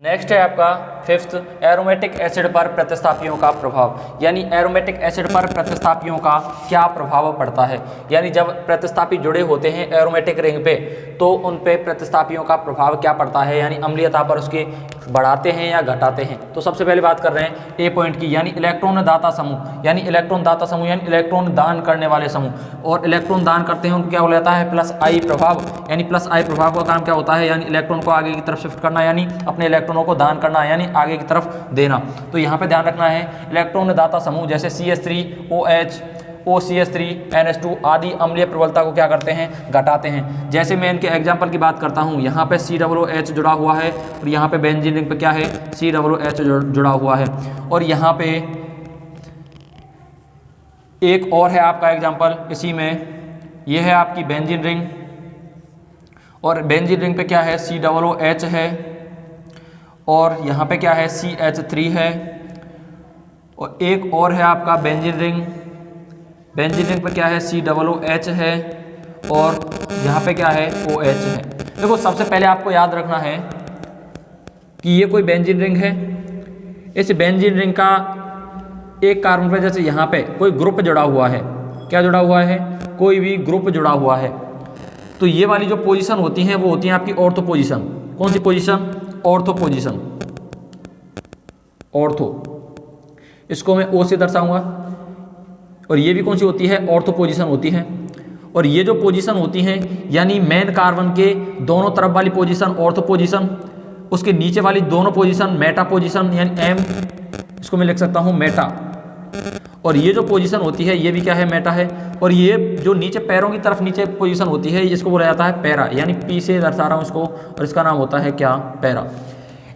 Next है आपका fifth, aromatic acid पर प्रतिस्थापियों का प्रभाव। यानी एरोमेटिक एसिड पर प्रतिस्थापियों का क्या प्रभाव पड़ता है। यानी जब प्रतिस्थापी जुड़े होते हैं एरोमेटिक रिंग पे तो उन पे प्रतिस्थापियों का प्रभाव क्या पड़ता है, यानी अम्लीयता पर उसके बढ़ाते हैं या घटाते हैं। तो सबसे पहले बात कर रहे हैं ए पॉइंट की, यानी इलेक्ट्रॉन दाता समूह। यानी इलेक्ट्रॉन दाता समूह यानी इलेक्ट्रॉन दान करने वाले समूह, और इलेक्ट्रॉन दान करते हैं उनको क्या हो जाता है, प्लस आई प्रभाव। यानी प्लस आई प्रभाव का काम क्या होता है, यानी इलेक्ट्रॉन को आगे की तरफ शिफ्ट करना, यानी अपने इलेक्ट्रॉनों को दान करना, यानी आगे की तरफ देना। तो यहाँ पे ध्यान रखना है इलेक्ट्रॉन दाता समूह जैसे CH3OH, OCH3, NH2 आदि अम्लीय प्रबलता को क्या करते हैं, घटाते हैं। जैसे मैं इनके एग्जाम्पल की बात करता हूँ, यहाँ पे COOH जुड़ा हुआ है और यहाँ पे बेंजीन रिंग पे क्या है, COOH जुड़ा हुआ है। और यहाँ पे एक और है आपका एग्जाम्पल इसी में, ये है आपकी बेंजीन रिंग, और बेंजीन रिंग पे क्या है, COOH है, और यहाँ पे क्या है, CH3 है। और एक और है आपका बेंजीन रिंग, बेंजीन रिंग पे क्या है, COOH है, और यहाँ पे क्या है, OH है। देखो सबसे पहले आपको याद रखना है कि ये कोई बेंजीन रिंग है, इस बेंजीन रिंग का एक कार्बन पे जैसे यहाँ पे कोई ग्रुप जुड़ा हुआ है, क्या जुड़ा हुआ है, कोई भी ग्रुप जुड़ा हुआ है, तो ये वाली जो पोजीशन होती हैं वो होती हैं आपकी ऑर्थो पोजीशन। कौन सी पोजीशन, ऑर्थो पोजीशन, ऑर्थो, इसको मैं O से दर्शाऊंगा। और ये भी कौन सी होती है, ऑर्थो पोजीशन होती है। और ये जो पोजीशन होती हैं यानी मेन कार्बन के दोनों तरफ वाली पोजीशन ऑर्थो पोजीशन, उसके नीचे वाली दोनों पोजीशन मेटा पोजीशन, यानी M, इसको मैं लिख सकता हूँ मेटा। और ये जो पोजीशन होती है ये भी क्या है, मेटा है। और ये जो नीचे पैरों की तरफ नीचे पोजीशन होती है इसको बोला जाता है पैरा, यानी P से दर्शा रहा हूँ इसको, और इसका नाम होता है क्या, पैरा।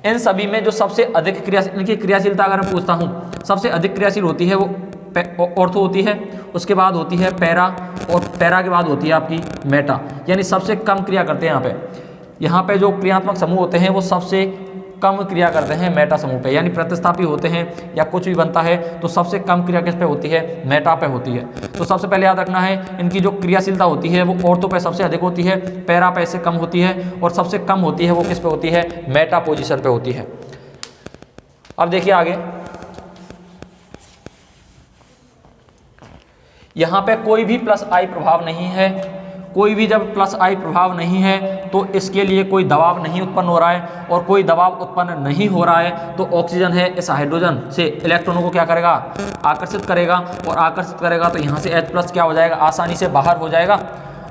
इन सभी में जो सबसे अधिक इनकी क्रियाशीलता अगर मैं पूछता हूँ, सबसे अधिक क्रियाशील होती है वो ऑर्थो होती है, उसके बाद होती है पैरा, और पैरा के बाद होती है आपकी मेटा। यानी सबसे कम क्रिया करते हैं यहाँ पे जो क्रियात्मक समूह होते हैं वो सबसे कम क्रिया करते हैं मेटा समूह पे। यानी प्रतिस्थापी होते हैं या कुछ भी बनता है तो सबसे कम क्रिया किस पे होती है, मेटा पे होती है। तो सबसे पहले याद रखना है इनकी जो क्रियाशीलता होती है वो ऑर्थो पे सबसे अधिक होती है, पैरा पे से कम होती है, और सबसे कम होती है वो किस पे होती है, मेटा पोजीशन पे होती है। अब देखिए आगे, यहाँ पे कोई भी प्लस आई प्रभाव नहीं है। कोई भी जब प्लस आई प्रभाव नहीं है तो इसके लिए कोई दबाव नहीं उत्पन्न हो रहा है, और कोई दबाव उत्पन्न नहीं हो रहा है तो ऑक्सीजन है इस हाइड्रोजन से इलेक्ट्रॉनों को क्या करेगा, आकर्षित करेगा, और आकर्षित करेगा तो यहाँ से H+ क्या हो जाएगा, आसानी से बाहर हो जाएगा।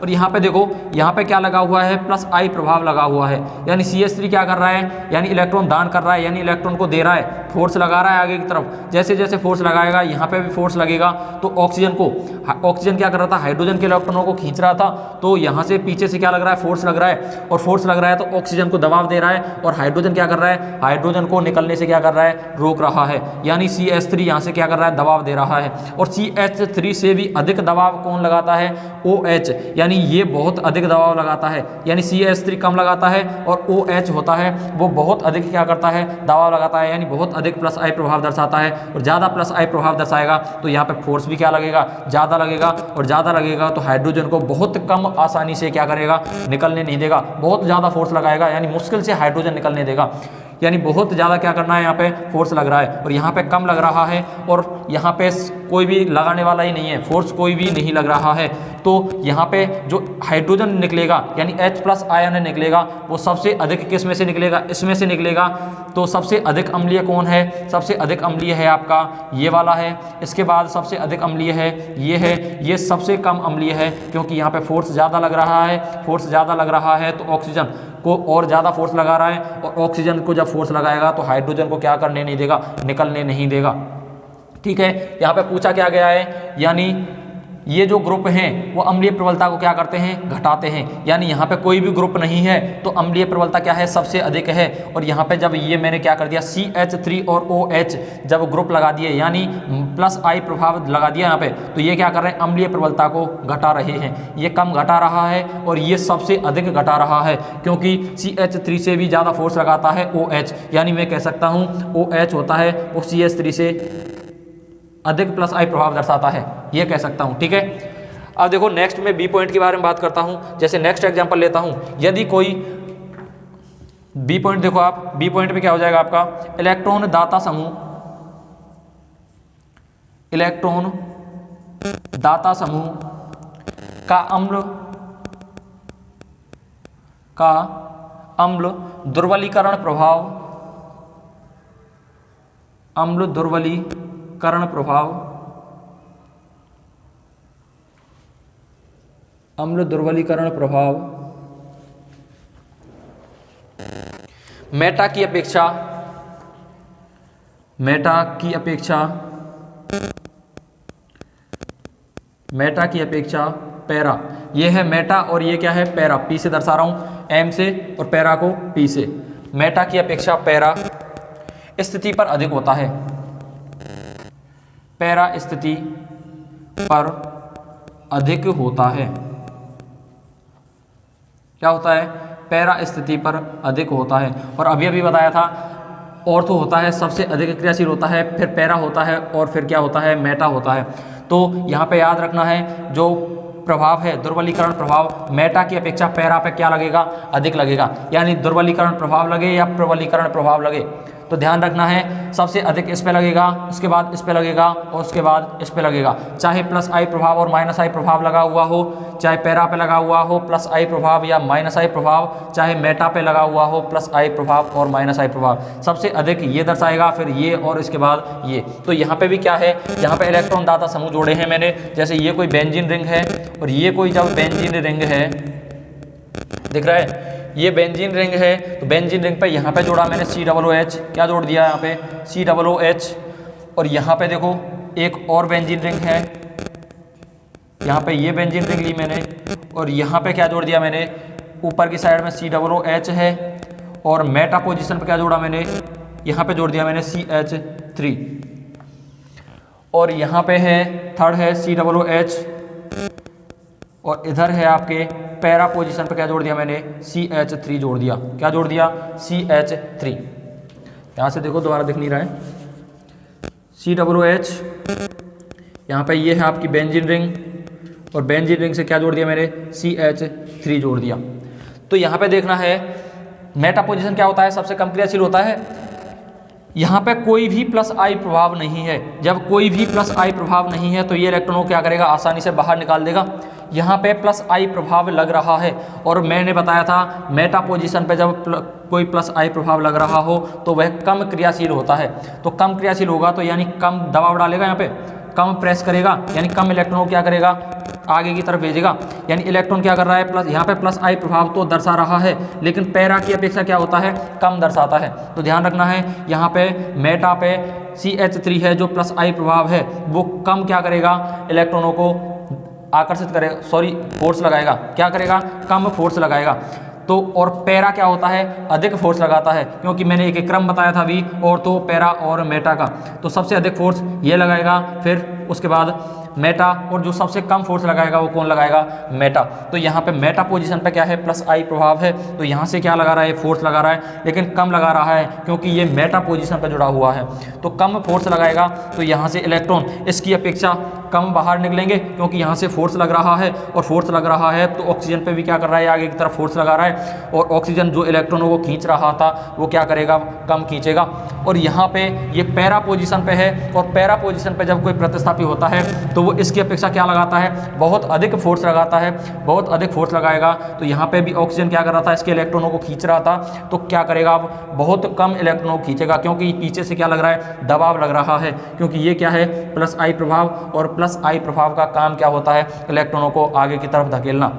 और यहाँ पे देखो, यहाँ पे क्या लगा हुआ है, प्लस आई प्रभाव लगा हुआ है। यानी CH3 क्या कर रहा है, यानी इलेक्ट्रॉन दान कर रहा है, यानी इलेक्ट्रॉन को दे रहा है, फोर्स लगा रहा है आगे की तरफ। जैसे जैसे फोर्स लगाएगा यहाँ पे भी फोर्स लगेगा, तो ऑक्सीजन क्या कर रहा था, हाइड्रोजन के इलेक्ट्रॉनों को खींच रहा था, तो यहाँ से पीछे से क्या लग रहा है, फोर्स लग रहा है, और फोर्स लग रहा है तो ऑक्सीजन को दबाव दे रहा है, और हाइड्रोजन क्या कर रहा है, हाइड्रोजन को निकलने से क्या कर रहा है, रोक रहा है। यानी CH3 यहाँ से क्या कर रहा है, दबाव दे रहा है। और CH3 से भी अधिक दबाव कौन लगाता है, OH, यानी ये बहुत अधिक दबाव लगाता है। यानी CH3 कम लगाता है और OH होता है वो बहुत अधिक क्या करता है, दबाव लगाता है, यानी बहुत अधिक प्लस आई प्रभाव दर्शाता है। और ज़्यादा प्लस आई प्रभाव दर्शाएगा तो यहाँ पे फोर्स भी क्या लगेगा, ज़्यादा लगेगा, और ज़्यादा लगेगा तो हाइड्रोजन को बहुत कम आसानी से क्या करेगा, निकलने नहीं देगा। बहुत ज़्यादा फोर्स लगाएगा यानी मुश्किल से हाइड्रोजन निकलने देगा, यानी बहुत ज़्यादा क्या करना है, यहाँ पे फोर्स लग रहा है, और यहाँ पे कम लग रहा है, और यहाँ पे कोई भी लगाने वाला ही नहीं है, फोर्स कोई भी नहीं लग रहा है। तो यहाँ पे जो हाइड्रोजन निकलेगा यानी H+ आयन निकलेगा वो सबसे अधिक किस में से निकलेगा, इसमें से निकलेगा। तो सबसे अधिक अम्लीय कौन है, सबसे अधिक अम्लीय है आपका ये वाला है, इसके बाद सबसे अधिक अम्लीय है ये है, ये सबसे कम अम्लीय है, क्योंकि यहाँ पे फोर्स ज़्यादा लग रहा है। फोर्स ज़्यादा लग रहा है तो ऑक्सीजन को और ज़्यादा फोर्स लगा रहा है, और ऑक्सीजन को जब फोर्स लगाएगा तो हाइड्रोजन को क्या करने नहीं देगा, निकलने नहीं देगा। ठीक है, यहाँ पे पूछा क्या गया है, यानी ये जो ग्रुप हैं वो अम्लीय प्रबलता को क्या करते हैं, घटाते हैं। यानी यहाँ पे कोई भी ग्रुप नहीं है तो अम्लीय प्रबलता क्या है, सबसे अधिक है। और यहाँ पे जब ये मैंने क्या कर दिया, CH3 और OH जब ग्रुप लगा दिए यानी प्लस आई प्रभाव लगा दिया यहाँ पे, तो ये क्या कर रहे हैं, अम्लीय प्रबलता को घटा रहे हैं। ये कम घटा रहा है और ये सबसे अधिक घटा रहा है, क्योंकि CH3 से भी ज़्यादा फोर्स लगाता है OH, यानी मैं कह सकता हूँ OH होता है वो CH3 से अधिक प्लस आई प्रभाव दर्शाता है, ये कह सकता हूँ। ठीक है, अब देखो नेक्स्ट में B पॉइंट के बारे में बात करता हूँ। जैसे नेक्स्ट एग्जांपल लेता हूँ, यदि कोई बी पॉइंट देखो आप, बी पॉइंट पे क्या हो जाएगा आपका, इलेक्ट्रॉन दाता समूह, इलेक्ट्रॉन दाता समूह का अम्ल दुर्बलीकरण प्रभाव, अम्ल दुर्बलीकरण प्रभाव, अम्ल दुर्बलीकरण प्रभाव मेटा की अपेक्षा, मेटा की अपेक्षा, मेटा की अपेक्षा पैरा, ये है मेटा और ये क्या है पैरा, पी से दर्शा रहा हूं, एम से और पैरा को पी से, मेटा की अपेक्षा पैरा स्थिति पर अधिक होता है, पैरा स्थिति पर अधिक होता है, क्या होता है, पैरा स्थिति पर अधिक होता है। और अभी अभी बताया था ऑर्थो होता है सबसे अधिक क्रियाशील होता है, फिर पैरा होता है और फिर क्या होता है, मेटा होता है। तो यहाँ पे याद रखना है जो प्रभाव है दुर्बलीकरण प्रभाव, मेटा की अपेक्षा पैरा पे क्या लगेगा, अधिक लगेगा, यानी दुर्बलीकरण प्रभाव लगे या प्रबलीकरण प्रभाव लगे, तो ध्यान रखना है सबसे अधिक इस पे लगेगा, उसके बाद इस पे लगेगा और उसके बाद इस पे लगेगा, चाहे प्लस आई प्रभाव और माइनस आई प्रभाव लगा हुआ हो, चाहे पैरा पे लगा हुआ हो प्लस आई प्रभाव या माइनस आई प्रभाव, चाहे मेटा पे लगा हुआ हो प्लस आई प्रभाव और माइनस आई प्रभाव, सबसे अधिक ये दर्शाएगा, फिर ये और इसके बाद ये। तो यहाँ पे भी क्या है, यहाँ पे इलेक्ट्रॉन दाता समूह जोड़े हैं मैंने, जैसे ये कोई बेंजीन रिंग है और ये कोई जब बेंजीन रिंग है, दिख रहा है, ये बेंजीन रिंग है, तो बेंजीन रिंग पे यहाँ पे जोड़ा मैंने COOH, क्या जोड़ दिया यहाँ पे COOH, और यहाँ पे देखो एक और बेंजीन रिंग है, यहाँ पे ये बेंजीन रिंग ली मैंने और यहाँ पे क्या जोड़ दिया मैंने, ऊपर की साइड में COOH है और मेटा पोजीशन पे क्या जोड़ा मैंने, यहाँ पे जोड़ दिया मैंने CH3 और यहाँ पे है थर्ड है COOH और इधर है आपके पैरा पोजीशन पे क्या जोड़ दिया मैंने, CH3 जोड़ दिया, क्या जोड़ दिया, CH3। यहाँ से देखो दोबारा दिख नहीं रहा है, COOH, यहाँ पे ये है आपकी बेंजीन रिंग और बेंजीन रिंग से क्या जोड़ दिया मैंने, CH3 जोड़ दिया। तो यहाँ पे देखना है मेटा पोजीशन क्या होता है, सबसे कम क्रियाशील होता है, यहाँ पे कोई भी प्लस आई प्रभाव नहीं है, जब कोई भी प्लस आई प्रभाव नहीं है तो ये इलेक्ट्रॉनों को क्या करेगा, आसानी से बाहर निकाल देगा। यहाँ पे प्लस आई प्रभाव लग रहा है और मैंने बताया था मेटा पोजीशन पे जब कोई प्लस आई प्रभाव लग रहा हो तो वह कम क्रियाशील होता है, तो कम क्रियाशील होगा तो यानी कम दबाव डालेगा, यहाँ पे कम प्रेस करेगा, यानी कम इलेक्ट्रॉनों को क्या करेगा, आगे की तरफ भेजेगा, यानी इलेक्ट्रॉन क्या कर रहा है, प्लस, यहाँ पे प्लस आई प्रभाव तो दर्शा रहा है लेकिन पैरा की अपेक्षा क्या होता है, कम दर्शाता है। तो ध्यान रखना है यहाँ पे मेटा पे CH3 है जो प्लस आई प्रभाव है वो कम क्या करेगा, इलेक्ट्रॉनों को आकर्षित करेगा, सॉरी फोर्स लगाएगा, क्या करेगा, कम फोर्स लगाएगा। तो और पैरा क्या होता है, अधिक फोर्स लगाता है, क्योंकि मैंने एक क्रम बताया था अभी, और तो पैरा और मेटा का, तो सबसे अधिक फोर्स ये लगाएगा, फिर उसके बाद मेटा, और जो सबसे कम फोर्स लगाएगा वो कौन लगाएगा, मेटा। तो यहाँ पे मेटा पोजीशन पे क्या है, प्लस आई प्रभाव है, तो यहाँ से क्या लगा रहा है, फोर्स लगा रहा है, लेकिन कम लगा रहा है क्योंकि ये मेटा पोजीशन पे जुड़ा हुआ है, तो कम फोर्स लगाएगा, तो यहाँ से इलेक्ट्रॉन इसकी अपेक्षा कम बाहर निकलेंगे क्योंकि यहाँ से फोर्स लग रहा है, और फोर्स लग रहा है तो ऑक्सीजन पे भी क्या कर रहा है, आगे की तरफ फोर्स लगा रहा है, और ऑक्सीजन जो इलेक्ट्रॉनों को खींच रहा था वो क्या करेगा, कम खींचेगा। और यहाँ पे ये पैरा पोजीशन पे है, और पैरा पोजीशन पे जब कोई प्रतिस्थापी होता है तो वो इसकी अपेक्षा क्या लगाता है, बहुत अधिक फोर्स लगाता है, बहुत अधिक फोर्स लगाएगा। तो यहाँ पे भी ऑक्सीजन क्या कर रहा था, इसके इलेक्ट्रॉनों को खींच रहा था, तो क्या करेगा, अब बहुत कम इलेक्ट्रॉनों को खींचेगा क्योंकि पीछे से क्या लग रहा है, दबाव लग रहा है, क्योंकि ये क्या है, प्लस आई प्रभाव, और प्लस आई प्रभाव का काम क्या होता है, इलेक्ट्रॉनों को आगे की तरफ धकेलना।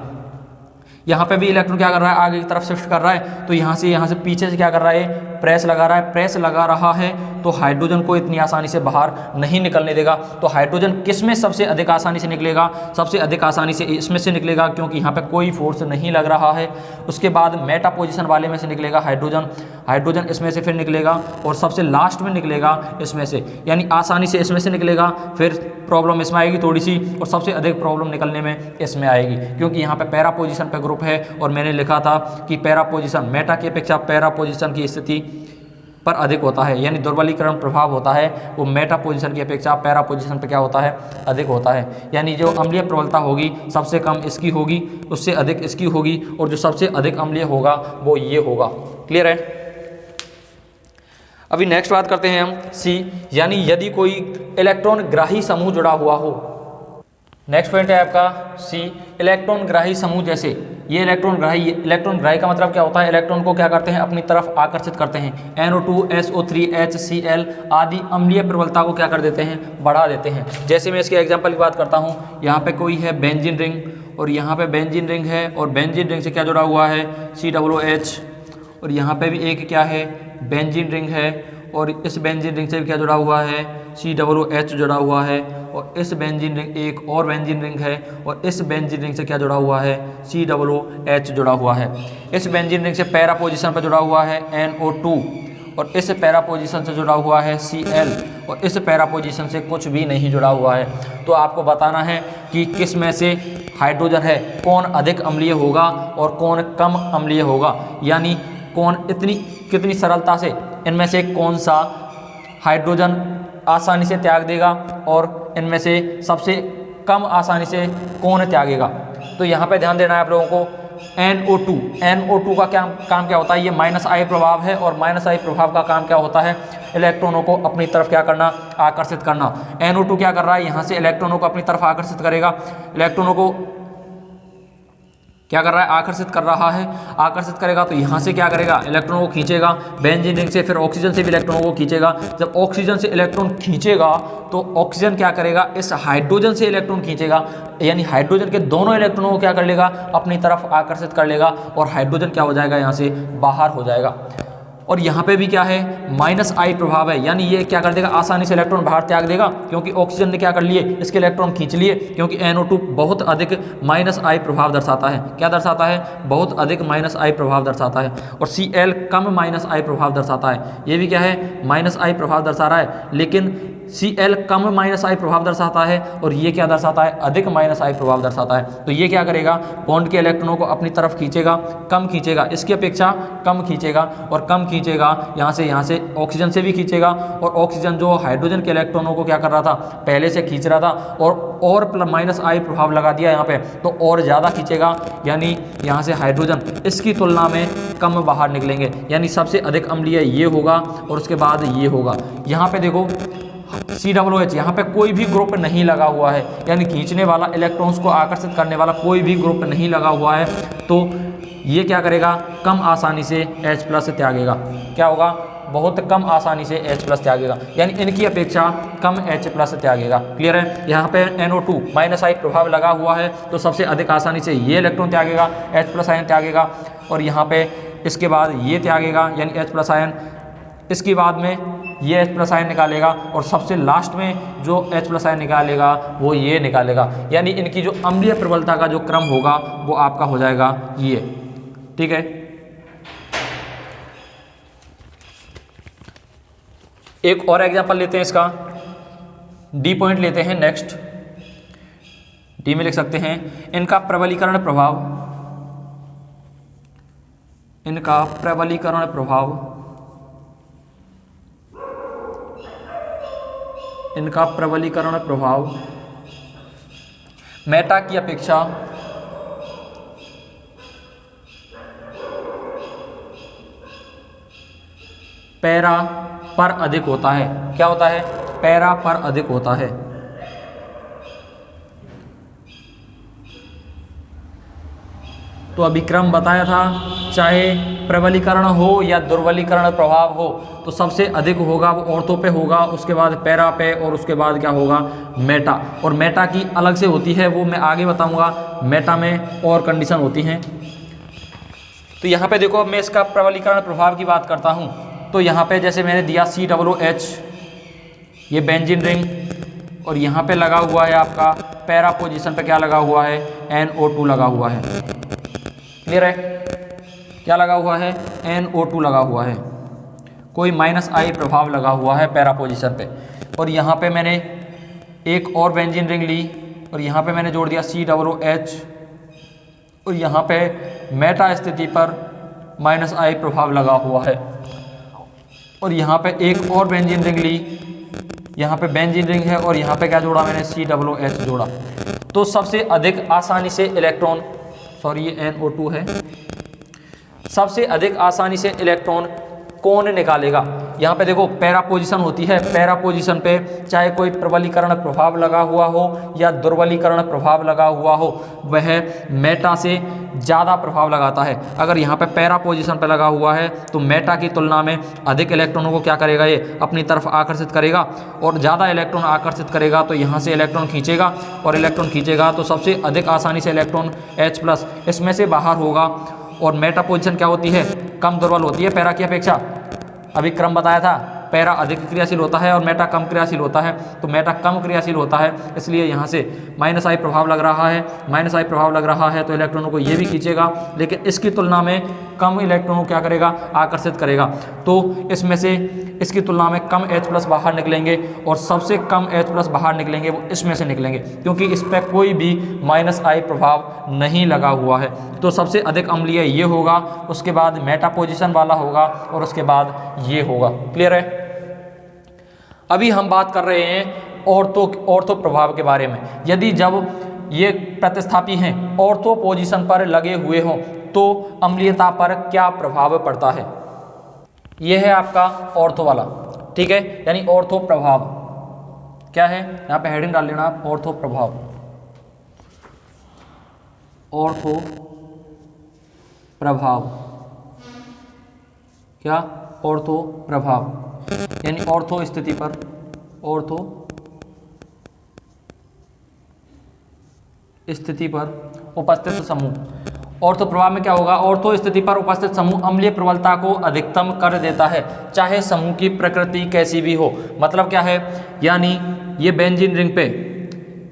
यहाँ पे भी इलेक्ट्रॉन क्या कर रहा है, आगे की तरफ शिफ्ट कर रहा है, तो यहाँ से पीछे से क्या कर रहा है, प्रेस लगा रहा है, प्रेस लगा रहा है, तो हाइड्रोजन को इतनी आसानी से बाहर नहीं निकलने देगा। तो हाइड्रोजन किस में सबसे अधिक आसानी से निकलेगा, सबसे अधिक आसानी से इसमें से निकलेगा क्योंकि यहाँ पे कोई फोर्स नहीं लग रहा है। उसके बाद मेटा पोजीशन वाले में से निकलेगा हाइड्रोजन, हाइड्रोजन इसमें से फिर निकलेगा, और सबसे लास्ट में निकलेगा इसमें से, यानी आसानी से इसमें से निकलेगा, फिर प्रॉब्लम इसमें आएगी थोड़ी सी, और सबसे अधिक प्रॉब्लम निकलने में इसमें आएगी क्योंकि यहाँ पे पैरा पोजीशन पे ग्रुप है, और मैंने लिखा था कि पैरा पोजीशन मेटा की अपेक्षा पैरा पोजीशन की स्थिति पर अधिक होता है, यानी दुर्बलीकरण प्रभाव होता है वो मेटा पोजीशन की अपेक्षा पैरा पोजीशन पे क्या होता है, अधिक होता है। यानी जो अम्लीय प्रबलता होगी सबसे कम इसकी होगी, उससे अधिक इसकी होगी, और जो सबसे अधिक अम्लीय होगा वो ये होगा। क्लियर है। अभी नेक्स्ट बात करते हैं हम सी, यानी यदि कोई इलेक्ट्रॉन ग्राही समूह जुड़ा हुआ हो। नेक्स्ट पॉइंट है आपका सी, इलेक्ट्रॉन ग्राही समूह। जैसे ये इलेक्ट्रॉन ग्राही का मतलब क्या होता है, इलेक्ट्रॉन को क्या करते हैं, अपनी तरफ आकर्षित करते हैं। NO2, SO3, HCl आदि अम्लीय प्रबलता को क्या कर देते हैं, बढ़ा देते हैं। जैसे मैं इसके एग्जांपल की बात करता हूँ, यहाँ पे कोई है बेंजीन रिंग और यहाँ पे बेंजीन रिंग है और बेंजीन रिंग से क्या जुड़ा हुआ है, COOH, और यहाँ पे भी एक क्या है, बेंजीन रिंग है और इस बेंजीन रिंग से भी क्या जुड़ा हुआ है, COOH जुड़ा हुआ है, और इस बेंजीन रिंग एक और बेंजीन रिंग है और इस बेंजीन रिंग से क्या जुड़ा हुआ है, COOH जुड़ा हुआ है। इस बेंजीन रिंग से पैरा पोजीशन पर जुड़ा हुआ है NO2 और इस पैरा पोजीशन से जुड़ा हुआ है Cl और इस पैरा पोजीशन से कुछ भी नहीं जुड़ा हुआ है। तो आपको बताना है कि किस में से हाइड्रोजन है, कौन अधिक अम्लीय होगा और कौन कम अम्लीय होगा, यानी कौन कितनी सरलता से इनमें से कौन सा हाइड्रोजन आसानी से त्याग देगा और इनमें से सबसे कम आसानी से कौन त्यागेगा। तो यहाँ पे ध्यान देना है आप लोगों को, NO2 का काम क्या होता है, ये -I प्रभाव है और -I प्रभाव का काम क्या होता है, इलेक्ट्रॉनों को अपनी तरफ क्या करना, आकर्षित करना। NO2 क्या कर रहा है, यहाँ से इलेक्ट्रॉनों को अपनी तरफ आकर्षित करेगा, इलेक्ट्रॉनों को क्या कर रहा है, आकर्षित कर रहा है, आकर्षित करेगा तो यहाँ से क्या करेगा, इलेक्ट्रॉनों को खींचेगा बेंजीन रिंग से, फिर ऑक्सीजन से भी इलेक्ट्रॉनों को खींचेगा। जब ऑक्सीजन से इलेक्ट्रॉन खींचेगा तो ऑक्सीजन क्या करेगा, इस हाइड्रोजन से इलेक्ट्रॉन खींचेगा, यानी हाइड्रोजन के दोनों इलेक्ट्रॉनों को क्या कर लेगा, अपनी तरफ आकर्षित कर लेगा और हाइड्रोजन क्या हो जाएगा, यहाँ से बाहर हो जाएगा। और यहाँ पे भी क्या है, -I प्रभाव है, यानी ये क्या कर देगा, आसानी से इलेक्ट्रॉन बाहर त्याग देगा, क्योंकि ऑक्सीजन ने क्या कर लिए, इसके इलेक्ट्रॉन खींच लिए, क्योंकि NO2 बहुत अधिक -I प्रभाव दर्शाता है। क्या दर्शाता है, बहुत अधिक -I प्रभाव दर्शाता है। और Cl कम -I प्रभाव दर्शाता है। ये भी क्या है, -I प्रभाव दर्शा रहा है, लेकिन Cl कम -I प्रभाव दर्शाता है और ये क्या दर्शाता है, अधिक -I प्रभाव दर्शाता है। तो ये क्या करेगा, बॉन्ड के इलेक्ट्रॉनों को अपनी तरफ खींचेगा, कम खींचेगा, इसकी अपेक्षा कम खींचेगा और कम खींचेगा, यहाँ से ऑक्सीजन से भी खींचेगा और ऑक्सीजन जो हाइड्रोजन के इलेक्ट्रॉनों को क्या कर रहा था, पहले से खींच रहा था और -I प्रभाव लगा दिया यहाँ पे, तो और ज़्यादा खींचेगा, यानी यहाँ से हाइड्रोजन इसकी तुलना में कम बाहर निकलेंगे, यानी सबसे अधिक अम्लीय ये होगा और उसके बाद ये होगा। यहाँ पे देखो COOH, यहाँ पे कोई भी ग्रुप नहीं लगा हुआ है, यानी खींचने वाला, इलेक्ट्रॉन्स को आकर्षित करने वाला कोई भी ग्रुप नहीं लगा हुआ है, तो ये क्या करेगा, कम आसानी से H+ त्यागेगा। क्या होगा, बहुत कम आसानी से H+ त्यागेगा, यानी इनकी अपेक्षा कम H+ त्यागेगा। क्लियर है। यहाँ पे NO2 -I प्रभाव लगा हुआ है, तो सबसे अधिक आसानी से ये इलेक्ट्रॉन त्यागेगा, H+ आयन त्यागेगा, और यहाँ पे इसके बाद ये त्यागेगा, यानी H+ आयन, इसके बाद में ये H+ आयन निकालेगा और सबसे लास्ट में जो H+ आयन निकालेगा वो ये निकालेगा, यानी इनकी जो अम्लीय प्रबलता का जो क्रम होगा वो आपका हो जाएगा ये। ठीक है। एक और एग्जांपल लेते हैं इसका, D पॉइंट लेते हैं। नेक्स्ट D में लिख सकते हैं, इनका प्रबलीकरण प्रभाव, इनका प्रबलीकरण प्रभाव, इनका प्रबलीकरण प्रभाव मेटा की अपेक्षा पैरा पर अधिक होता है। क्या होता है, पैरा पर अधिक होता है। तो अभी क्रम बताया था, चाहे प्रबलीकरण हो या दुर्बलीकरण प्रभाव हो, तो सबसे अधिक होगा वो ऑर्थो पे होगा, उसके बाद पैरा पे, और उसके बाद क्या होगा, मेटा। और मेटा की अलग से होती है, वो मैं आगे बताऊंगा, मेटा में और कंडीशन होती हैं। तो यहाँ पे देखो, अब मैं इसका प्रबलीकरण प्रभाव की बात करता हूँ, तो यहाँ पे जैसे मैंने दिया COOH, ये बेंजीन रिंग, और यहाँ पे लगा हुआ है आपका पैरा पोजीशन पे क्या लगा हुआ है, NO2 लगा हुआ है। क्लियर है। क्या लगा हुआ है, NO2 लगा हुआ है, कोई -I प्रभाव लगा हुआ है पैरा पोजीशन पे। और यहाँ पे मैंने एक और बेंजीन रिंग ली और यहाँ पे मैंने जोड़ दिया COOH, और यहाँ पे मेटा स्थिति पर -I प्रभाव लगा हुआ है। और यहाँ पे एक और बेंजीन रिंग ली, यहाँ पे बेंजीन रिंग है और यहाँ पे क्या जोड़ा मैंने, COOH जोड़ा। तो सबसे अधिक आसानी से इलेक्ट्रॉन, सॉरी ये NO2 है, सबसे अधिक आसानी से इलेक्ट्रॉन कौन निकालेगा। यहाँ पे देखो पैरा पोजीशन होती है, पैरा पोजीशन पे चाहे कोई प्रबलीकरण प्रभाव लगा हुआ हो या दुर्बलीकरण प्रभाव लगा हुआ हो, वह मेटा से ज़्यादा प्रभाव लगाता है। अगर यहाँ पे पैरा पोजीशन पे लगा हुआ है तो मेटा की तुलना में अधिक इलेक्ट्रॉनों को क्या करेगा, ये अपनी तरफ आकर्षित करेगा और ज़्यादा इलेक्ट्रॉन आकर्षित करेगा तो यहाँ से इलेक्ट्रॉन खींचेगा और इलेक्ट्रॉन खींचेगा तो सबसे अधिक आसानी से इलेक्ट्रॉन H+ इसमें से बाहर होगा। और मेटा पोजीशन क्या होती है, कम दुर्बल होती है पैरा की अपेक्षा। अभी क्रम बताया था, पैरा अधिक क्रियाशील होता है और मेटा कम क्रियाशील होता है, तो मेटा कम क्रियाशील होता है, इसलिए यहाँ से -I प्रभाव लग रहा है। -I प्रभाव लग रहा है तो इलेक्ट्रॉनों को ये भी खींचेगा, लेकिन इसकी तुलना में कम इलेक्ट्रॉनों को क्या करेगा, आकर्षित करेगा। तो इसमें से इसकी तुलना में कम H+ बाहर निकलेंगे और सबसे कम H+ बाहर निकलेंगे वो इसमें से निकलेंगे, क्योंकि इस पर कोई भी -I प्रभाव नहीं लगा हुआ है। तो सबसे अधिक अम्लीय ये होगा, उसके बाद मेटा पोजीशन वाला होगा और उसके बाद ये होगा। क्लियर है। अभी हम बात कर रहे हैं ऑर्थो प्रभाव के बारे में। यदि जब ये प्रतिस्थापी हैं ऑर्थो पोजीशन पर लगे हुए हों तो अम्लीयता पर क्या प्रभाव पड़ता है। ये है आपका ऑर्थो वाला, ठीक है, यानी ऑर्थो प्रभाव क्या है, यहाँ पे हेडिंग डाल लेना आप, ऑर्थो प्रभाव। ऑर्थो प्रभाव क्या, ऑर्थो प्रभाव यानी ऑर्थो स्थिति पर, ऑर्थो स्थिति पर उपस्थित समूह। ऑर्थो प्रभाव में क्या होगा, ऑर्थो स्थिति पर उपस्थित समूह अम्लीय प्रबलता को अधिकतम कर देता है, चाहे समूह की प्रकृति कैसी भी हो। मतलब क्या है, यानी ये बेंजीन रिंग पे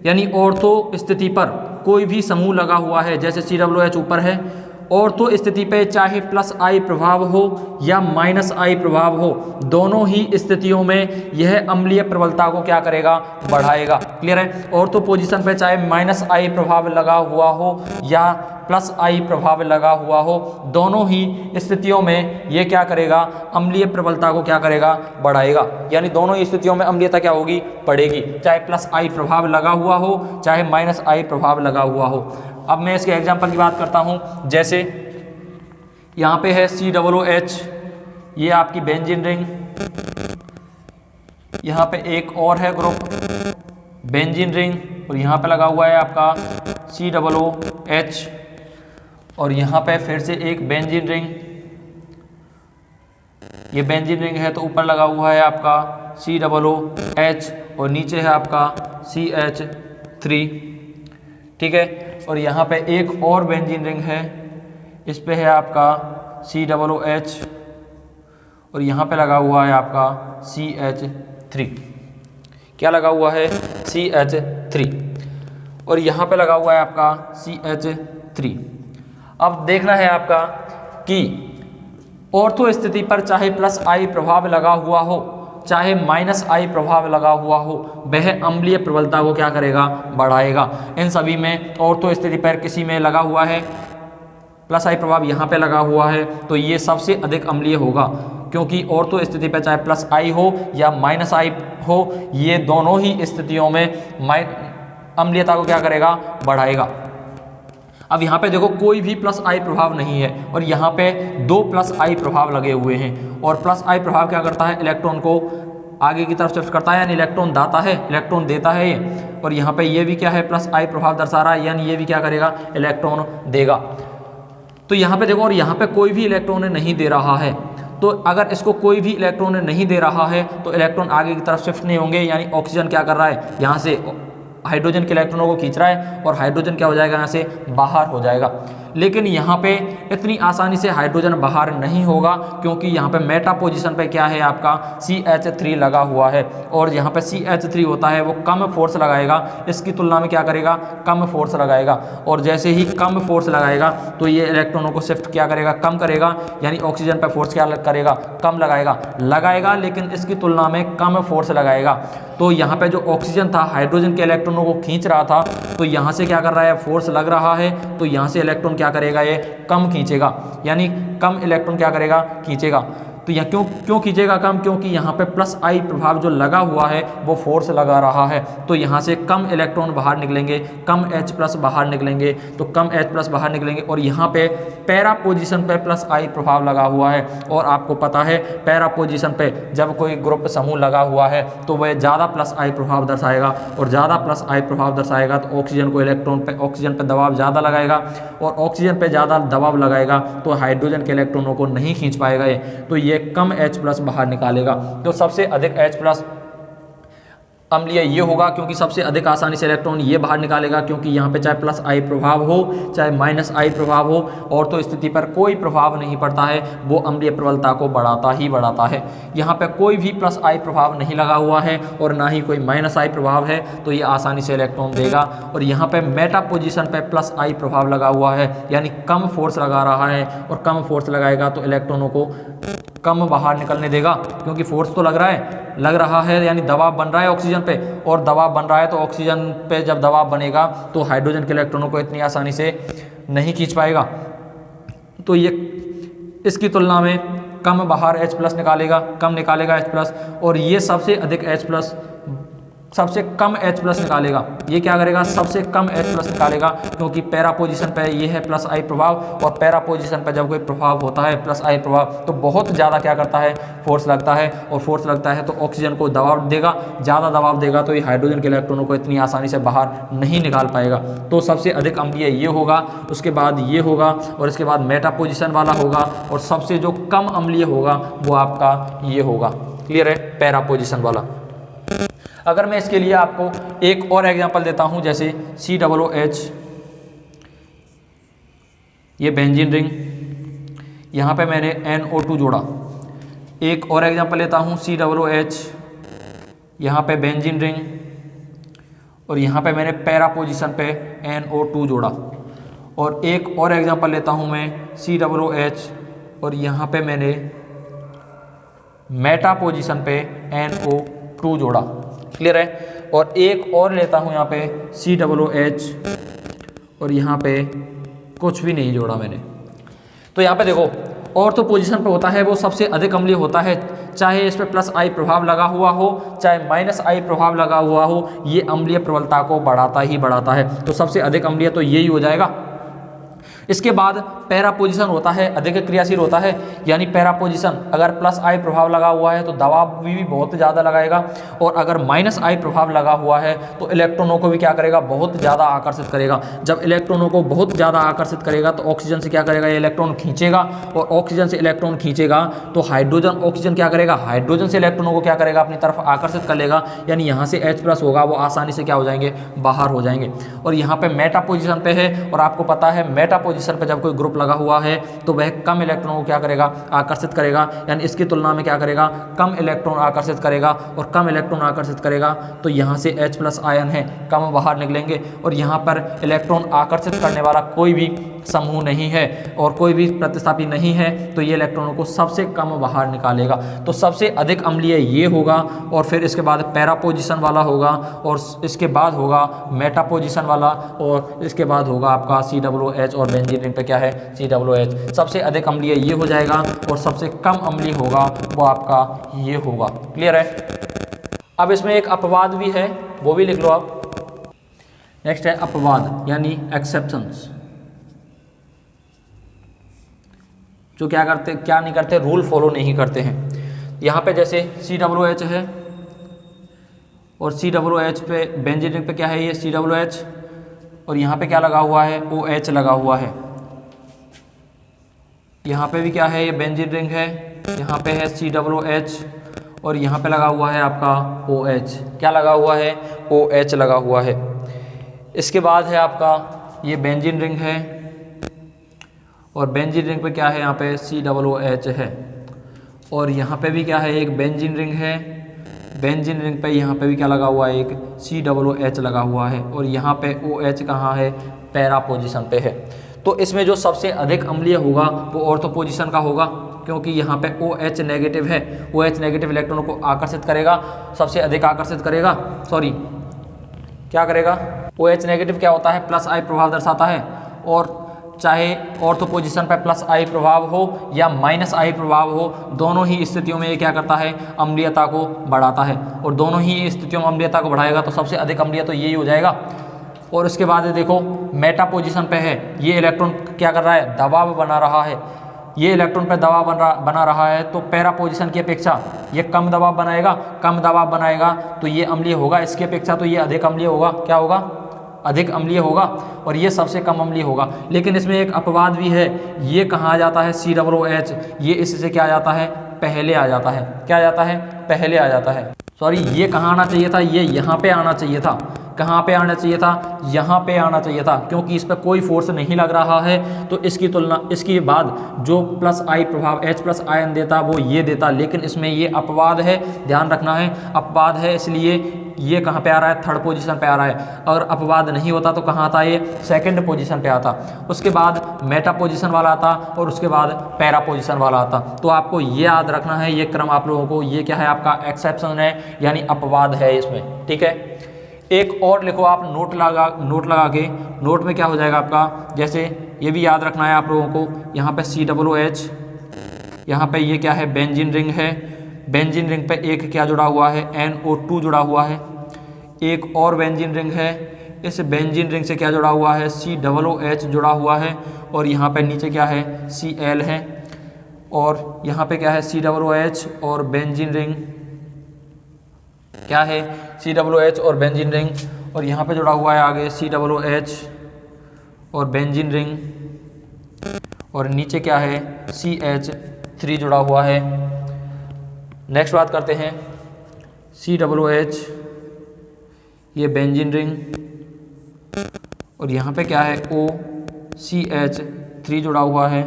यानी ऑर्थो स्थिति पर कोई भी समूह लगा हुआ है, जैसे COOH ऊपर है, ऑर्थो स्थिति पे चाहे +I प्रभाव हो या -I प्रभाव हो, दोनों ही स्थितियों में यह अम्लीय प्रबलता को क्या करेगा, बढ़ाएगा। क्लियर है। ऑर्थो पोजीशन पे चाहे -I प्रभाव लगा हुआ हो या +I प्रभाव लगा हुआ हो, दोनों ही स्थितियों में ये क्या करेगा, अम्लीय प्रबलता को क्या करेगा, बढ़ाएगा। यानी दोनों ही स्थितियों में अम्लीयता क्या होगी, बढ़ेगी, चाहे +I प्रभाव लगा हुआ हो चाहे -I प्रभाव लगा हुआ हो। अब मैं इसके एग्जांपल की बात करता हूँ, जैसे यहाँ पे है COOH, ये आपकी बेंजीन रिंग, यहाँ पे एक और है ग्रुप बेंजीन रिंग और यहाँ पे लगा हुआ है आपका COOH और यहाँ पे फिर से एक बेंजीन रिंग, ये बेंजीन रिंग है तो ऊपर लगा हुआ है आपका COOH और नीचे है आपका CH3, ठीक है। और यहाँ पे एक और बेंजीन रिंग है, इस पे है आपका COOH और यहाँ पे लगा हुआ है आपका CH3, क्या लगा हुआ है, CH3 और यहाँ पे लगा हुआ है आपका CH3। अब देखना है आपका कि ऑर्थो स्थिति पर चाहे +I प्रभाव लगा हुआ हो चाहे -I प्रभाव लगा हुआ हो, वह अम्लीय प्रबलता को क्या करेगा, बढ़ाएगा। इन सभी में ऑर्थो स्थिति पर किसी में लगा हुआ है +I प्रभाव, यहाँ पे लगा हुआ है, तो ये सबसे अधिक अम्लीय होगा, क्योंकि ऑर्थो स्थिति पर चाहे +I हो या -I हो, ये दोनों ही स्थितियों में अम्लीयता को क्या करेगा, बढ़ाएगा। अब यहाँ पे देखो कोई भी +I प्रभाव नहीं है और यहाँ पे 2 +I प्रभाव लगे हुए हैं और +I प्रभाव क्या करता है, इलेक्ट्रॉन को आगे की तरफ शिफ्ट करता है, यानी इलेक्ट्रॉन दाता है, इलेक्ट्रॉन देता है ये। और यहाँ पे ये भी क्या है, +I प्रभाव दर्शा रहा है, यानी ये भी क्या करेगा, इलेक्ट्रॉन देगा। तो यहाँ पे देखो, और यहाँ पे कोई भी इलेक्ट्रॉन नहीं दे रहा है, तो अगर इसको कोई भी इलेक्ट्रॉन नहीं दे रहा है तो इलेक्ट्रॉन आगे की तरफ शिफ्ट नहीं होंगे, यानी ऑक्सीजन क्या कर रहा है, यहाँ से हाइड्रोजन के इलेक्ट्रॉनों को खींच रहा है और हाइड्रोजन क्या हो जाएगा, यहाँ से बाहर हो जाएगा। लेकिन यहाँ पे इतनी आसानी से हाइड्रोजन बाहर नहीं होगा, क्योंकि यहाँ पे मेटा पोजीशन पे क्या है आपका CH3 लगा हुआ है और यहाँ पे CH3 होता है वो कम फोर्स लगाएगा, इसकी तुलना में क्या करेगा, कम फोर्स लगाएगा। और जैसे ही कम फोर्स लगाएगा तो ये इलेक्ट्रॉनों को शिफ्ट क्या करेगा, कम करेगा, यानी ऑक्सीजन पर फोर्स क्या करेगा, कम लगाएगा, लेकिन इसकी तुलना में कम फोर्स लगाएगा। तो यहाँ पे जो ऑक्सीजन था हाइड्रोजन के इलेक्ट्रॉनों को खींच रहा था, तो यहाँ से क्या कर रहा है, फोर्स लग रहा है, तो यहाँ से इलेक्ट्रॉन क्या करेगा, ये कम खींचेगा, यानी कम इलेक्ट्रॉन क्या करेगा, खींचेगा। तो यह क्यों कीजिएगा कम, क्योंकि यहाँ पे प्लस आई प्रभाव जो लगा हुआ है वो फोर्स लगा रहा है, तो यहाँ से कम इलेक्ट्रॉन बाहर निकलेंगे, कम H+ बाहर निकलेंगे, तो कम H+ बाहर निकलेंगे। और यहाँ पे पैरा पोजीशन पे प्लस आई प्रभाव लगा हुआ है, और आपको पता है पैरा पोजीशन पे जब कोई ग्रुप समूह लगा हुआ है तो वह ज़्यादा प्लस आई प्रभाव दर्शाएगा, और ज़्यादा प्लस आई प्रभाव दर्शाएगा तो ऑक्सीजन पे दबाव ज़्यादा लगाएगा, और ऑक्सीजन पे ज़्यादा दबाव लगाएगा तो हाइड्रोजन के इलेक्ट्रॉनों को नहीं खींच पाएगा ये, तो ये कम H+ बाहर निकालेगा। तो सबसे अधिक H+ अम्लीय ये होगा, क्योंकि सबसे अधिक आसानी से इलेक्ट्रॉन ये बाहर निकालेगा, क्योंकि यहाँ पे चाहे प्लस आई प्रभाव हो चाहे माइनस आई प्रभाव हो, और तो स्थिति पर कोई प्रभाव नहीं पड़ता है, वो अम्लीय प्रबलता को बढ़ाता ही बढ़ाता है। यहाँ पे कोई भी प्लस आई प्रभाव नहीं लगा हुआ है और ना ही कोई माइनस आई प्रभाव है, तो ये आसानी से इलेक्ट्रॉन देगा। और यहाँ पे मेटा पोजिशन पे प्लस आई प्रभाव लगा हुआ है, यानी कम फोर्स लगा रहा है, और कम फोर्स लगाएगा तो इलेक्ट्रॉनों को कम बाहर निकलने देगा, क्योंकि फोर्स तो लग रहा है यानी दबाव बन रहा है ऑक्सीजन पे, और दबाव बन रहा है तो ऑक्सीजन पे जब दबाव बनेगा तो हाइड्रोजन के इलेक्ट्रॉनों को इतनी आसानी से नहीं खींच पाएगा, तो ये इसकी तुलना में कम बाहर H+ निकालेगा, कम निकालेगा H+, और ये सबसे अधिक H+, सबसे कम H+ निकालेगा। ये क्या करेगा, सबसे कम H+ निकालेगा, क्योंकि पैरा पोजीशन पे ये है प्लस आई प्रभाव, और पैरा पोजीशन पे जब कोई प्रभाव होता है प्लस आई प्रभाव तो बहुत ज़्यादा क्या करता है, फोर्स लगता है, और फोर्स लगता है तो ऑक्सीजन को दबाव देगा, ज़्यादा दबाव देगा तो ये हाइड्रोजन के इलेक्ट्रॉनों को इतनी आसानी से बाहर नहीं निकाल पाएगा। तो सबसे अधिक अम्लीय ये होगा, उसके बाद ये होगा, और इसके बाद मेटा पोजिशन वाला होगा, और सबसे जो कम अम्लीय होगा वो आपका ये होगा। क्लियर है, पैरा पोजिशन वाला। अगर मैं इसके लिए आपको एक और एग्जांपल देता हूं, जैसे COOH, ये बेंजीन रिंग, यहाँ पे मैंने NO2 जोड़ा। एक और एग्जांपल लेता हूं COOH, यहाँ पे बेंजीन रिंग, और यहाँ पे मैंने पैरा पोजीशन पे NO2 जोड़ा। और एक और एग्जांपल लेता हूं मैं COOH, और यहाँ पे मैंने मेटा पोजीशन पे NO2 जोड़ा। क्लियर है। और एक और लेता हूँ यहाँ पे COOH, और यहाँ पे कुछ भी नहीं जोड़ा मैंने। तो यहाँ पे देखो, और तो पोजीशन पे होता है वो सबसे अधिक अम्लीय होता है, चाहे इस पर प्लस आई प्रभाव लगा हुआ हो चाहे माइनस आई प्रभाव लगा हुआ हो, ये अम्लीय प्रबलता को बढ़ाता ही बढ़ाता है। तो सबसे अधिक अम्लीय तो यही हो जाएगा। इसके बाद पैरा पोजीशन होता है, अधिक क्रियाशील होता है, यानी पैरा पोजीशन अगर प्लस आई प्रभाव लगा हुआ है तो दबाव भी बहुत ज़्यादा लगाएगा, और अगर माइनस आई प्रभाव लगा हुआ है तो इलेक्ट्रॉनों को भी क्या करेगा, बहुत ज़्यादा आकर्षित करेगा। जब इलेक्ट्रॉनों को बहुत ज़्यादा आकर्षित करेगा तो ऑक्सीजन से क्या करेगा, ये इलेक्ट्रॉन खींचेगा, और ऑक्सीजन से इलेक्ट्रॉन खींचेगा तो ऑक्सीजन क्या करेगा, हाइड्रोजन से इलेक्ट्रॉनों को क्या करेगा, अपनी तरफ आकर्षित कर लेगा, यानी यहाँ से H+ होगा वो आसानी से क्या हो जाएंगे, बाहर हो जाएंगे। और यहाँ पे मेटा पोजीशन पे है, और आपको पता है मेटा पोजीशन पे जब कोई ग्रुप लगा हुआ है तो वह कम इलेक्ट्रॉनों को क्या करेगा, आकर्षित करेगा, यानी इसकी तुलना में क्या करेगा, कम इलेक्ट्रॉन आकर्षित करेगा, और कम इलेक्ट्रॉन आकर्षित करेगा तो यहाँ से H+ आयन है कम बाहर निकलेंगे, और यहाँ पर इलेक्ट्रॉन आकर्षित करने वाला कोई भी समूह नहीं है और कोई भी प्रतिस्थापी नहीं है, तो ये इलेक्ट्रॉनों को सबसे कम बाहर निकालेगा। तो सबसे अधिक अम्लीय ये होगा, और फिर इसके बाद पैरा पोजीशन वाला होगा, और इसके बाद होगा मेटा पोजीशन वाला, और इसके बाद होगा आपका COOH, और बेंजीन रिंग पे क्या है, COOH। सबसे अधिक अम्लीय ये हो जाएगा, और सबसे कम अम्लीय होगा वो आपका ये होगा। क्लियर है। अब इसमें एक अपवाद भी है, वो भी लिख लो आप। नेक्स्ट है अपवाद, यानी एक्सेप्शंस, जो क्या नहीं करते, रूल फॉलो नहीं करते हैं। यहाँ पे जैसे COOH है, और COOH पे बेंजीन रिंग पे क्या है, ये COOH, और यहाँ पे क्या लगा हुआ है, OH लगा हुआ है। यहाँ पे भी क्या है, ये बेंजीन रिंग है, यहाँ पे है COOH, और यहाँ पे लगा हुआ है आपका OH। क्या लगा हुआ है, OH लगा हुआ है। इसके बाद है आपका ये बेंजीन रिंग है, और बेंजीन रिंग पे क्या है, यहाँ पे COOH है, और यहाँ पे भी क्या है, एक बेंजीन रिंग है, बेंजीन रिंग पे यहाँ पे भी क्या लगा हुआ है, एक COOH लगा हुआ है, और यहाँ पे OH कहाँ है, पैरा पोजीशन पे है। तो इसमें जो सबसे अधिक अम्लीय होगा वो ऑर्थो पोजीशन का होगा, क्योंकि यहाँ पे OH नेगेटिव है, OH नेगेटिव इलेक्ट्रॉनों को आकर्षित करेगा, सबसे अधिक आकर्षित करेगा, क्या करेगा, OH नेगेटिव क्या होता है, प्लस आई प्रभाव दर्शाता है, और चाहे ऑर्थो पोजीशन पर प्लस आई प्रभाव हो या माइनस आई प्रभाव हो, दोनों ही स्थितियों में ये क्या करता है, अम्लीयता को बढ़ाता है। और दोनों ही स्थितियों में अम्लीयता को बढ़ाएगा तो सबसे अधिक अम्लीय तो यही हो जाएगा। और उसके बाद देखो मेटा पोजीशन पे है, ये इलेक्ट्रॉन क्या कर रहा है, दबाव बना रहा है। ये इलेक्ट्रॉन पर दबाव बना रहा है तो पैरा पोजीशन की अपेक्षा ये कम दबाव बनाएगा, कम दबाव बनाएगा तो ये अम्लीय होगा, इसकी अपेक्षा तो ये अधिक अम्लीय होगा। क्या होगा, अधिक अम्लीय होगा, और ये सबसे कम अम्लीय होगा। लेकिन इसमें एक अपवाद भी है, ये कहाँ आ जाता है, COOH, ये इससे क्या आ जाता है, पहले आ जाता है। क्या आ जाता है, पहले आ जाता है। सॉरी, ये कहाँ आना चाहिए था, ये यहाँ पे आना चाहिए था। कहाँ पे आना चाहिए था, यहाँ पे आना चाहिए था, क्योंकि इस पर कोई फोर्स नहीं लग रहा है। तो इसकी तुलना, इसके बाद जो प्लस आई प्रभाव H+ आयन देता वो ये देता, लेकिन इसमें ये अपवाद है, ध्यान रखना है, अपवाद है, इसलिए ये कहाँ पे आ रहा है, थर्ड पोजीशन पे आ रहा है। अगर अपवाद नहीं होता तो कहाँ आता, ये सेकंड पोजीशन पे आता। उसके बाद मेटा पोजीशन वाला आता और उसके बाद पैरा पोजीशन वाला आता। तो आपको ये याद रखना है, ये क्रम आप लोगों को, ये क्या है, आपका एक्सेप्शन है, यानी अपवाद है इसमें। ठीक है, एक और लिखो आप नोट लगा के। नोट में क्या हो जाएगा आपका, जैसे ये भी याद रखना है आप लोगों को, यहाँ पे COOH, यहाँ पे ये क्या है, बेंजीन रिंग है। बेंजीन रिंग पे एक क्या जुड़ा हुआ है, NO2 जुड़ा हुआ है। एक और बेंजीन रिंग है, इस बेंजीन रिंग से क्या जुड़ा हुआ है, COOH जुड़ा हुआ है। और यहाँ पे नीचे क्या है, Cl है। और यहाँ पे क्या है, COOH और बेंजीन रिंग, क्या है, COOH और बेंजीन रिंग। और यहाँ पे जुड़ा हुआ है आगे COOH और बेंजीन रिंग, और नीचे क्या है, CH3 जुड़ा हुआ है। नेक्स्ट बात करते हैं, COOH, ये बेंजीन रिंग, और यहाँ पे क्या है, OCH3 जुड़ा हुआ है।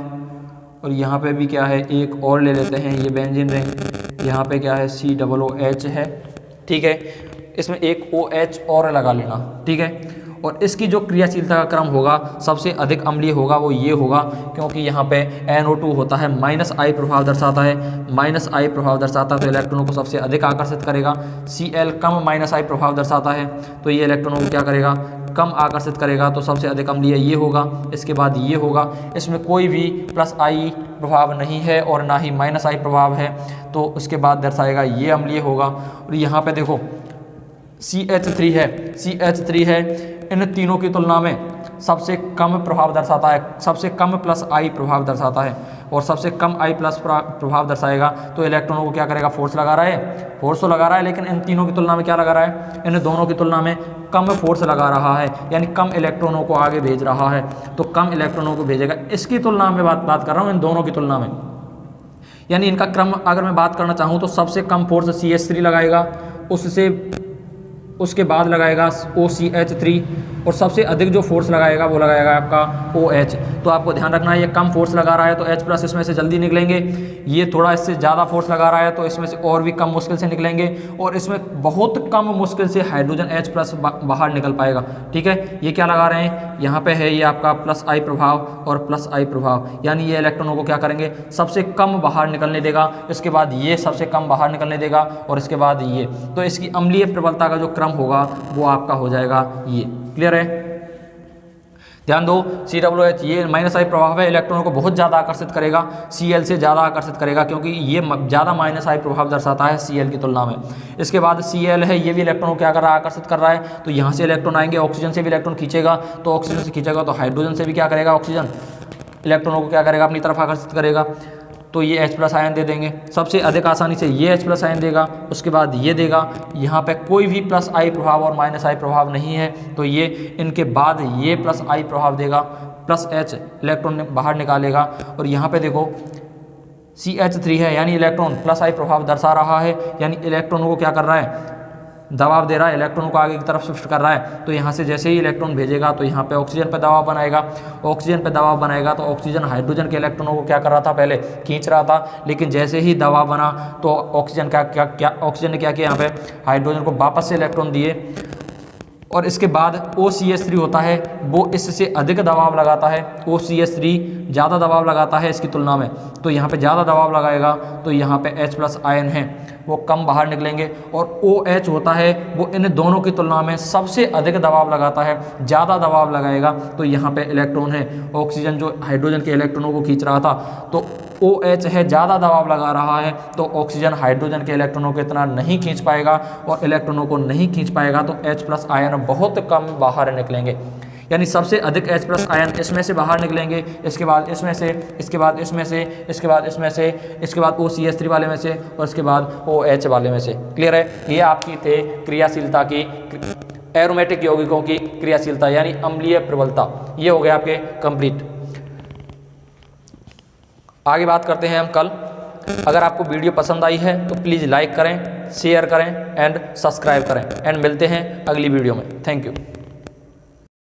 और यहाँ पे भी क्या है, एक और ले लेते हैं, ये बेंजीन रिंग, यहाँ पे क्या है, COOH है। ठीक है, इसमें एक OH और लगा लेना। ठीक है, और इसकी जो क्रियाशीलता का क्रम होगा सबसे अधिक अम्लीय होगा, वो ये होगा, क्योंकि यहाँ पे NO2 होता है, -I प्रभाव दर्शाता है, -I प्रभाव दर्शाता है तो इलेक्ट्रॉनों को सबसे अधिक आकर्षित करेगा। Cl कम -I प्रभाव दर्शाता है तो ये इलेक्ट्रॉनों को क्या करेगा, कम आकर्षित करेगा, तो सबसे अधिक अम्लीय ये होगा। इसके बाद ये होगा, इसमें कोई भी +I प्रभाव नहीं है और ना ही -I प्रभाव है, तो उसके बाद दर्शाएगा ये अम्लीय होगा। और यहाँ पे देखो CH3 है, CH3 है, इन तीनों की तुलना में सबसे कम प्रभाव दर्शाता है, सबसे कम +I प्रभाव दर्शाता है, और सबसे कम I+ प्रभाव दर्शाएगा तो इलेक्ट्रॉनों को क्या करेगा, फोर्स लगा रहा है, फोर्स तो लगा रहा है, लेकिन इन तीनों की तुलना में क्या लगा रहा है, इन दोनों की तुलना में कम फोर्स लगा रहा है, यानी कम इलेक्ट्रॉनों को आगे भेज रहा है, तो कम इलेक्ट्रॉनों को भेजेगा। इसकी तुलना में बात कर रहा हूँ, इन दोनों की तुलना में, यानी इनका क्रम अगर मैं बात करना चाहूँ तो सबसे कम फोर्स CH3 लगाएगा, उसके बाद लगाएगा OCH3, और सबसे अधिक जो फोर्स लगाएगा वो लगाएगा आपका OH। तो आपको ध्यान रखना है, ये कम फोर्स लगा रहा है तो H+ इसमें से जल्दी निकलेंगे, ये थोड़ा इससे ज़्यादा फोर्स लगा रहा है तो इसमें से और भी कम मुश्किल से निकलेंगे, और इसमें बहुत कम मुश्किल से हाइड्रोजन H+ बाहर निकल पाएगा। ठीक है, ये क्या लगा रहे हैं, यहाँ पे है ये आपका +I प्रभाव और +I प्रभाव, यानी ये इलेक्ट्रॉनों को क्या करेंगे, सबसे कम बाहर निकलने देगा, इसके बाद ये सबसे कम बाहर निकलने देगा, और इसके बाद ये, तो इसकी अम्लीय प्रबलता का जो क्रम होगा वो आपका हो जाएगा ये। क्लियर है, ध्यान दो, COOH ये -I प्रभाव है, इलेक्ट्रॉनों को बहुत ज़्यादा आकर्षित करेगा, Cl से ज़्यादा आकर्षित करेगा, क्योंकि ये ज़्यादा -I प्रभाव दर्शाता है Cl की तुलना में। इसके बाद Cl है, ये भी इलेक्ट्रॉनों को क्या कर रहा है, आकर्षित कर रहा है, तो यहाँ से इलेक्ट्रॉन आएंगे, ऑक्सीजन से भी इलेक्ट्रॉन खींचेगा, तो ऑक्सीजन से खींचेगा तो हाइड्रोजन से भी क्या करेगा, ऑक्सीजन इलेक्ट्रॉनों को क्या करेगा, अपनी तरफ आकर्षित करेगा, तो ये H+ आयन दे देंगे, सबसे अधिक आसानी से ये H+ आयन देगा, उसके बाद ये देगा। यहाँ पे कोई भी +I प्रभाव और -I प्रभाव नहीं है तो ये इनके बाद ये +I प्रभाव देगा, +H इलेक्ट्रॉन बाहर निकालेगा। और यहाँ पे देखो CH3 है, यानी इलेक्ट्रॉन +I प्रभाव दर्शा रहा है, यानी इलेक्ट्रॉनों को क्या कर रहा है, दबाव दे रहा है, इलेक्ट्रॉन को आगे की तरफ शिफ्ट कर रहा है। तो यहाँ से जैसे ही इलेक्ट्रॉन भेजेगा तो यहाँ पे ऑक्सीजन पे दबाव बनाएगा, ऑक्सीजन पे दबाव बनाएगा तो ऑक्सीजन हाइड्रोजन के इलेक्ट्रॉनों को क्या कर रहा था, पहले खींच रहा था, लेकिन जैसे ही दबाव बना तो ऑक्सीजन ऑक्सीजन ने क्या किया, यहाँ पे हाइड्रोजन को वापस से इलेक्ट्रॉन दिए। और इसके बाद OCH3 होता है, वो इससे अधिक दबाव लगाता है, OCH3 ज़्यादा दबाव लगाता है इसकी तुलना में, तो यहाँ पे ज़्यादा दबाव लगाएगा, तो यहाँ पे H+ आयन है, वो कम बाहर निकलेंगे, और OH होता है वो इन दोनों की तुलना में सबसे अधिक दबाव लगाता है, ज़्यादा दबाव लगाएगा। तो यहाँ पे इलेक्ट्रॉन है, ऑक्सीजन जो हाइड्रोजन के इलेक्ट्रॉनों को खींच रहा था, तो OH है, ज़्यादा दबाव लगा रहा है, तो ऑक्सीजन हाइड्रोजन के इलेक्ट्रॉनों को इतना नहीं खींच पाएगा, और इलेक्ट्रॉनों को नहीं खींच पाएगा तो H+ आयन बहुत कम बाहर निकलेंगे। यानी सबसे अधिक H+ आयन इसमें से बाहर निकलेंगे, इसके बाद इसमें से, इसके बाद इसमें से, इसके बाद इसमें से, इसके बाद OCH3 वाले में से, और इसके बाद OH वाले में से। क्लियर है? ये आपकी थे क्रियाशीलता की, एरोमेटिक यौगिकों की क्रियाशीलता यानी अम्लीय प्रबलता। ये हो गया आपके कंप्लीट। आगे बात करते हैं हम कल। अगर आपको वीडियो पसंद आई है तो प्लीज़ लाइक करें, शेयर करें एंड सब्सक्राइब करें, एंड मिलते हैं अगली वीडियो में। Thank you.